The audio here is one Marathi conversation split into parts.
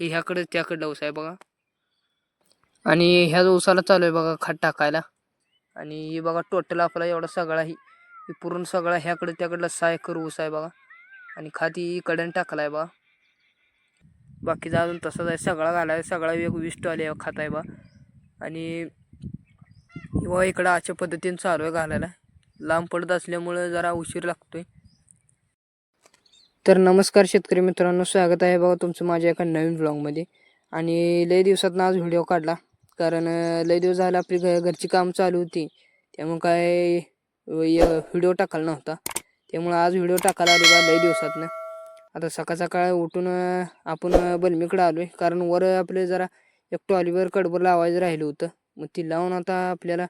हे ह्याकडे त्याकडे ऊस आहे बघा. आणि ह्याच ऊसाला चालू आहे बघा खत टाकायला. आणि हे बघा टोटल आपला एवढा सगळा ही पूर्ण सगळा ह्याकडे त्याकडला 6 एकर ऊस आहे बघा. आणि खाती कड्यान टाकलाय बघा. बाकीचा अजून तसंच आहे, सगळा घालाय, सगळा एक 20 टोले खात आहे बा. आणि किंवा इकडं अशा पद्धतीने चालू आहे घालायला. लांब पडत असल्यामुळे जरा उशीर लागतोय. तर नमस्कार शेतकरी मित्रांनो, स्वागत आहे बघा तुमचं माझ्या एका नवीन ब्लॉगमध्ये. आणि लय दिवसातनं आज व्हिडिओ काढला, कारण लय दिवस झाला आपली घरची काम चालू होती, त्यामुळे काय व्हिडिओ टाकायला नव्हता. त्यामुळे आज व्हिडिओ टाकायला आले बा लय दिवसातनं. आता सकाळ सकाळ उठून आपण बलमीकडे आलोय, कारण वर आपले जरा एक टॉलीवर कडबर लावायचं राहिलं होतं. मग ती लावून आता आपल्याला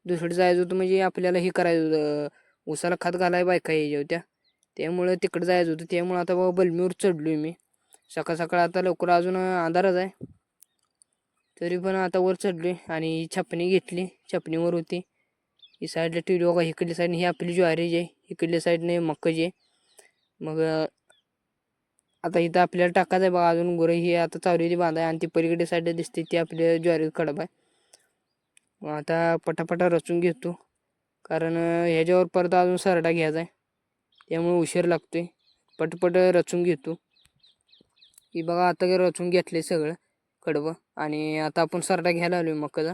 दुसरीकडे जायचं होतं, म्हणजे आपल्याला हे करायचं होतं, ऊसाला खत घालाय बायका यायच्या होत्या. त्यामुळे तिकडे जायचं होतं. त्यामुळे आता बाबा बलमीवर चढलोय मी सकाळ सकाळ. आता लवकर अजून अंधारच आहे, तरी पण आता वर चढलोय. आणि छपणी घेतली, छपणीवर होती. ही साईडला टिवली बघा, इकडली साईडने ही आपली ज्वारी आहे, इकडल्या साईडने मक्काची आहे. मग आता इथं आपल्याला टाकायचं आहे बघा. अजून गुरं ही आता चालू ती बांधाय, आणि ती पलीकडे साईड दिसते ती आपल्या ज्वारी कडब आहे. मग आता पटापटा रचून घेतो, कारण ह्याच्यावर परत अजून सरडा घ्यायचा आहे, त्यामुळे उशीर लागतोय. पटपट रचून घेतो. ही बघा आता रचून घेतले सगळं कडवं. आणि आता आपण सरडा घ्यायला आलोय मकाचा.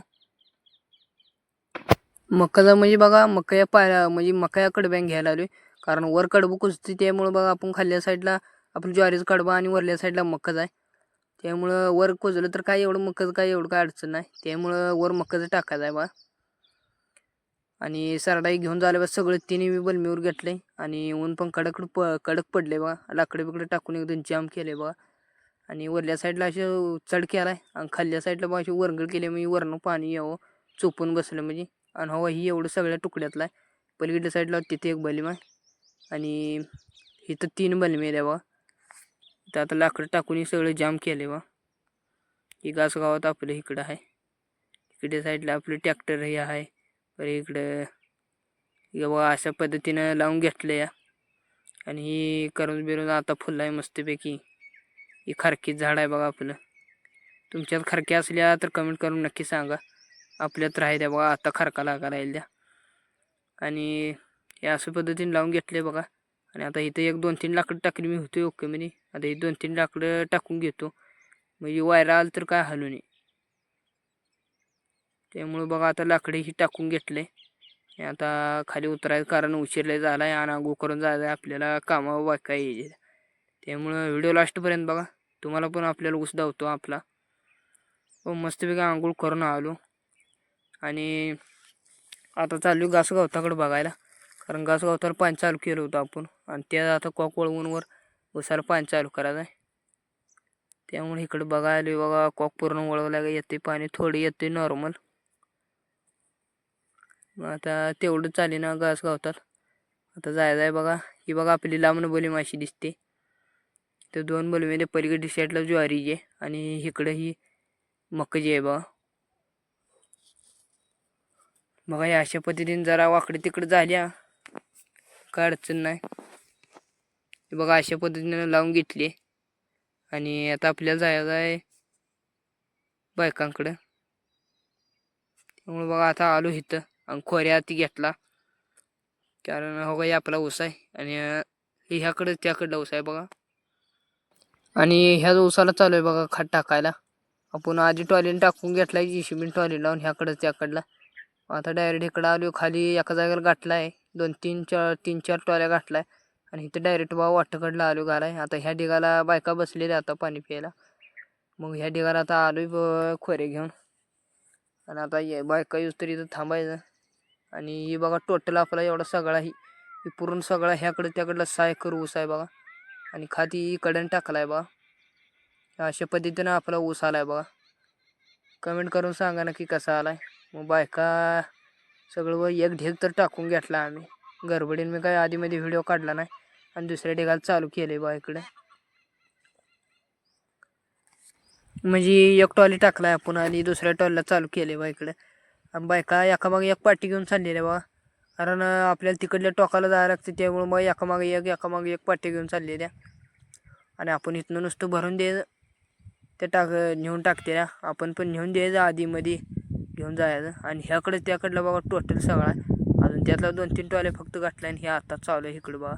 म्हणजे बघा मका पाया, म्हणजे मका कडब्यान घ्यायला आलोय, कारण वर कडबं कुजते. त्यामुळे बघा आपण खाल्ल्या साईडला आपलं ज्वारीचं कडबा आणि वरल्या साईडला मकाच आहे. त्यामुळं वर कुजलं तर काय एवढं मकाचं काय एवढं काय अडचण नाही. त्यामुळं वर मकाचं टाकायचं आहे बा. आणि सरडाई घेऊन झालं बा सगळं, तिन्ही मी बलमीवर घेतले. आणि ऊन पण कडक पडले बा. लाकडे बिकडे टाकून एकदम जाम केले बा. आणि वरल्या साईडला असे चढ केलाय, आणि खाल्ल्या साईडला बा अशी वरंगळ केली, म्हणजे वरनं पाणी यावं चोपून बसलं म्हणजे. आणि हवा ही एवढं सगळ्या तुकड्यातला आहे. पलीकडल्या साईडला तिथे एक बलीम आहे, आणि इथं 3 बलमी आहे बा. इथं आता लाकडं टाकून हे सगळं जाम केले बा. ही गावात आपलं इकडं आहे, इकडे साईडला आपलं ट्रॅक्टर हे आहे. तर इकडं बघा अशा पद्धतीनं लावून घेतलं या. आणि ही करून बिरून आता फुल आहे मस्तपैकी. ही खारकी झाड आहे बघा आपलं. तुमच्यात खारक्या असल्या तर कमेंट करून नक्की सांगा. आपल्यात राहायला बघा आता खारका लागायला येईल द्या. आणि हे अशा पद्धतीने लावून घेतले बघा. आणि आता इथं 1-2-3 लाकडं टाकली मी, होतो ओके म्हणजे. आता हे 2-3 लाकडं टाकून घेतो, म्हणजे वायरा आलं तर काय हलू नये. त्यामुळे बघा आता लाकडे ही टाकून घेतले. आता खाली उतरायचं, कारण उशीरले झाला आहे, आणि आंघोळ करून जायचं आहे आपल्याला, कामावर बायका यायचे. त्यामुळं व्हिडिओ लास्टपर्यंत बघा, तुम्हाला पण आपल्याला ऊस धावतो आपला. मस्तपैकी आंघोळ करून आलो. आणि आता चालू गवताकडे बघायला, कारण गवतावर पाणी चालू केलं होतं आपण, आणि त्या आता कॉक वळवून वर उसाला पाणी चालू करायचं आहे. त्यामुळे इकडे बघायला बघा, कॉक पूर्ण वळवला येते पाणी, थोडी येते नॉर्मल. आता तेवढं चालेल ना गवतात. आता जायचं आहे बघा. ही बघा आपली लांबण बोली माशी दिसते. तर 2 बलमीमध्ये पलीकडे साईडला ज्वारी आहे, आणि इकडं ही मकाची आहे बघा. बघा या अशा पद्धतीने जरा वाकडे तिकडे झाल्या, काय अडचण नाही. बघा अशा पद्धतीने लावून घेतली. आणि आता आपल्याला जायचं आहे बायकांकडं. त्यामुळे बघा आता आलो इथं, आणि खोऱ्या ती घेतला, कारण हो काही आपला ऊस आहे. आणि ह्याकडं त्याकडला ऊस आहे बघा. आणि ह्याच ऊसाला चालू आहे बघा खत टाकायला. आपण आधी टॉयलेट टाकून घेतलाय, JCB टॉयलेट लावून ह्याकडं त्याकडला. आता डायरेक्ट इकडं आलो, खाली एका जागेला गाठला आहे, 2-3-4 टॉल्या गाठलाय. आणि इथं डायरेक्ट बा वाटकडला आलो घालाय. आता ह्या ढिगाला बायका बसलेल्या आता पाणी प्यायला. मग ह्या ढिगाला आता आलोय खोरे घेऊन. आणि आता बायका येऊस तरी इथं थांबायचं. आणि ही बघा टोटल आपला एवढा सगळा ही पूर्ण सगळा ह्याकडं त्याकडला 6 एकर ऊस आहे बघा. आणि खाती कड्यान टाकलाय बघा. अशा पद्धतीनं आपला ऊस आलाय बघा. कमेंट करून सांगा नक्की कसा आलाय. मग बायका सगळं एक ढेग तर टाकून घेतला आम्ही गडबडीने. मी काय आधीमध्ये व्हिडिओ काढला नाही, आणि दुसऱ्या ढेगाला चालू केले बा इकडे. म्हणजे एक टॉली टाकलाय आपण, आणि दुसऱ्या टॉलीला चालू केले बा इकडे. आणि बायका एकामागे एक पाठी घेऊन चाललेल्या बघा, कारण आपल्याला तिकडल्या टोकाला जायला लागतं. त्यामुळे मग एकामागे एक पाठी घेऊन चाललेल्या. आणि आपण इथनं नुसतं भरून द्यायचं, ते नेऊन टाकते ना, आपण पण नेऊन द्यायचं आधीमध्ये घेऊन जायचं. आणि ह्याकडे त्याकडलं बघा टोटल सगळा अजून त्यातला 2-3 टॉल्या फक्त गाठल्या आणि हे आता चालू आहे इकडं बघा.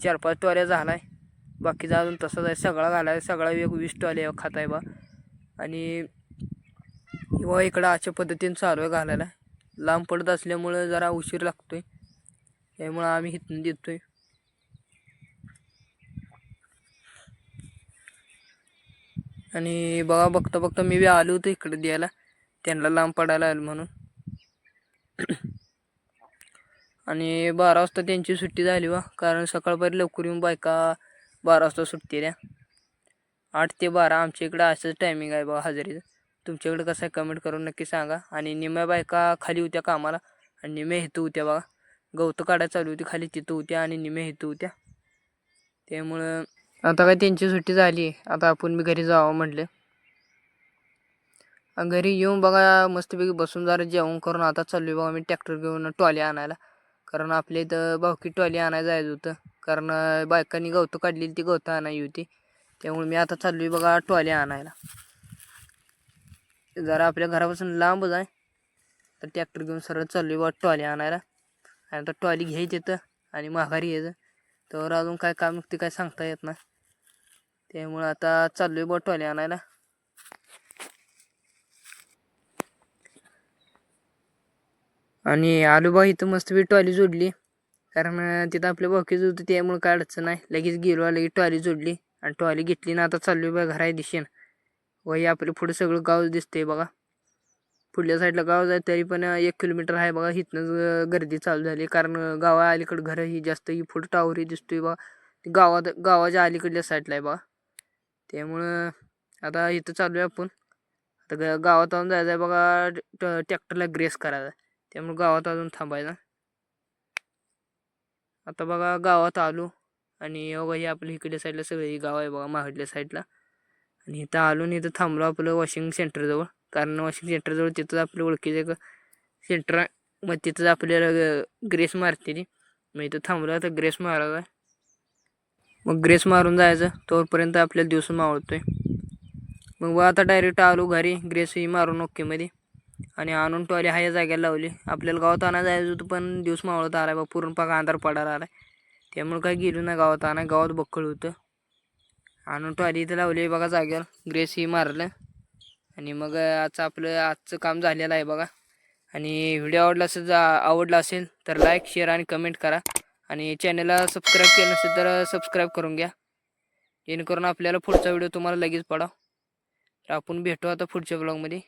4-5 टॉल्या झाला आहे, बाकीचा अजून तसंच आहे. सगळा घालाय सगळा 20 टॉल्या खात आहे बा. आणि किंवा इकडं अशा पद्धतीने चालू आहे घालायला. लांब पडत असल्यामुळं जरा उशीर लागतोय, त्यामुळं आम्ही इथून देतोय. आणि बघा बघता बघता मी बी आलो होतो इकडे द्यायला, त्यांना लांब पडायला आलं म्हणून. आणि 12 वाजता त्यांची सुट्टी झाली बा, कारण सकाळपर्यंत लवकर येऊन बायका 12 वाजता सुट्टी द्या. 8 ते 12 आमच्या इकडं असंच टायमिंग आहे बघा हजेरीचं. तुमच्याकडे कसं आहे कमेंट करून नक्की सांगा. आणि निम्या बायका खाली होत्या कामाला आणि निम्या इथं होत्या बघा. गवतं काढायला चालू होती खाली, तिथं होत्या आणि निम्या इथं होत्या. त्यामुळं आता काय त्यांची सुट्टी झाली, आता आपण मी घरी जावं म्हटलं. घरी येऊन बघा मस्तपैकी बसून जरा जेवण करून आता चाललोय बघा मी ट्रॅक्टर घेऊन टॉली आणायला. कारण आपल्या इथं भावकी टॉली आणायला जायचं होतं, कारण बायकांनी गवतं काढलेली ती गवतं आणायची होती. त्यामुळे मी आता चाललोय बघा टॉली आणायला. जरा आपल्या घरापासून लांबच आहे, तर ट्रॅक्टर घेऊन सरळ चाललोय बघा टॉली आणायला. आणि आता टॉली घ्यायची येतं आणि माघारी यायचं, तर अजून काय काम निघते काय सांगता येत नाही. त्यामुळं आता चाललोय बघा टॉली आणायला. आणि आलो बा इथं मस्तपैकी टॉली जोडली, कारण तिथं आपल्या भावकीचं होतं त्यामुळे काय अडचण नाही. लगेच गेलो, लगेच टॉली जोडली आणि टॉली घेतली ना आता चाललोय बघा घरा दिशेन. वही आपलं पुढं सगळं गाव दिसतंय बघा. पुढल्या साईडला गाव जाय तरी पण 1 किलोमीटर आहे बघा. इथनंच गर्दी चालू झाली, कारण गावा अलीकडं घरं ही जास्त ही पुढं टावरही दिसतोय बघा. गावाच्या अलीकडल्या साईडला आहे बघा. त्यामुळं आता इथं चालू आहे आपण. आता गावात जाऊन जायचं आहे बघा, ट्रॅक्टरला ग्रेस करायचा. त्यामुळे गावात अजून थांबायचं. आता बघा गावात आलो आणि बघा ही आपल्या इकडल्या साईडला सगळी गाव आहे बघा, मागडल्या साईडला. आणि इथं आलो आणि इथं थांबलो आपलं वॉशिंग सेंटरजवळ, कारण वॉशिंग सेंटरजवळ तिथंच आपलं ओळखीचं एक सेंटर आहे. मग तिथंच आपल्याला ग्रेस मारते. मग इथं थांबलो आता ग्रेस मारायचा. मग ग्रेस मारून जायचं, तोपर्यंत आपल्याला दिवस मावळतोय. मग आता डायरेक्ट आलो घरी, ग्रेसही मारून ओकेमध्ये. आणि आणून टॉली ह्या जागेला लावली. आपल्याला गावात आणायला जायचं होतं, पण दिवस मावळत आला बा, पूर्ण पाक अंधार पडायला आला. त्यामुळे काय गेलो ना गावात आणा, गावात बक्कळ होतं. आणून टॉली इथं लावली बघा जागेवर, ग्रेसही मारलं. आणि मग आजचं काम झालेलं आहे बघा. आणि व्हिडिओ आवडला असेल तर लाईक, शेअर आणि कमेंट करा. आणि चॅनलला सबस्क्राईब केलं नसेल तर सबस्क्राईब करून घ्या, जेणेकरून आपल्याला पुढचा व्हिडिओ तुम्हाला लगेच पडा. तर आपण भेटू आता पुढच्या ब्लॉगमध्ये.